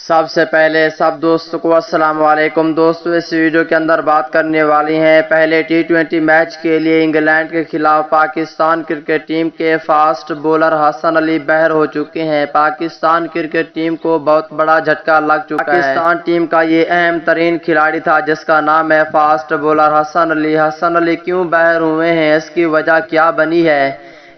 سب سے پہلے سب دوستوں کو السلام علیکم دوستوں، اس ویڈیو کے اندر بات کرنے والی ہیں پہلے ٹی20 میچ کے لیے انگلینڈ کے خلاف پاکستان کرکٹ ٹیم کے فاسٹ بولر حسن علی بہر ہو چکے ہیں۔ پاکستان کرکٹ ٹیم کو بہت بڑا جھٹکا لگ چکا ہے۔ پاکستان ٹیم کا یہ اہم ترین کھلاڑی تھا جس کا نام ہے فاسٹ بولر حسن علی۔ حسن علی کیوں بہر ہوئے ہیں، اس کی وجہ کیا بنی ہے،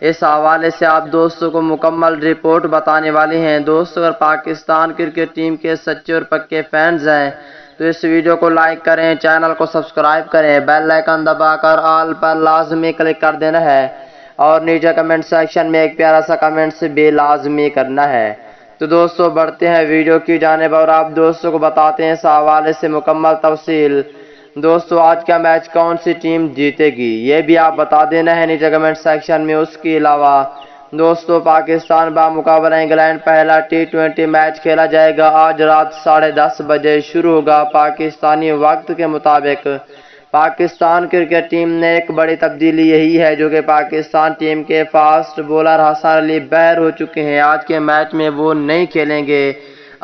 اس حوالے سے آپ دوستوں کو مکمل رپورٹ بتانے والے ہیں۔ دوستو، اگر پاکستان کرکٹ ٹیم کے سچے اور پکے فینز ہیں تو اس ویڈیو کو لائک کریں، چینل کو سبسکرائب کریں، بیل آئیکن دبا کر آل پر لازمی کلک کر دینا ہے اور نیچے کمنٹ سیکشن میں ایک پیارا سا کمنٹ بھی لازمی کرنا ہے۔ تو دوستو بڑھتے ہیں ویڈیو کی جانب اور آپ دوستوں کو بتاتے ہیں اس حوالے سے مکمل تفصیل۔ دوستو آج کا میچ کون سی ٹیم جیتے گی یہ بھی آپ بتا دینا ہے نیچے کمنٹ سیکشن میں۔ اس کے علاوہ دوستو پاکستان بمقابلہ انگلینڈ پہلا ٹی20 میچ کھیلا جائے گا آج رات 10:30 بجے شروع ہوگا پاکستانی وقت کے مطابق۔ پاکستان کرکٹ ٹیم نے ایک بڑی تبدیلی یہی ہے جو کہ پاکستان ٹیم کے فاسٹ بولر حسن علی بہر ہو چکے ہیں۔ آج کے میچ میں وہ نہیں کھیلیں گے،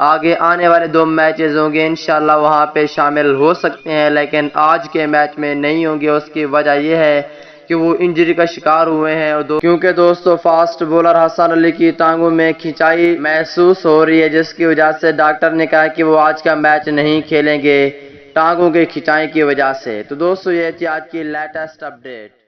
آگے آنے والے 2 میچز ہوں گے انشاءاللہ وہاں پہ شامل ہو سکتے ہیں، لیکن آج کے میچ میں نہیں ہوں گے۔ اس کی وجہ یہ ہے کہ وہ انجری کا شکار ہوئے ہیں کیونکہ دوستو فاسٹ بولر حسن علی کی ٹانگوں میں کھچائی محسوس ہو رہی ہے، جس کی وجہ سے ڈاکٹر نے کہا کہ وہ آج کا میچ نہیں کھیلیں گے ٹانگوں کے کھچائی کی وجہ سے۔ تو دوستو یہ تھی آج کی لیٹسٹ اپڈیٹ۔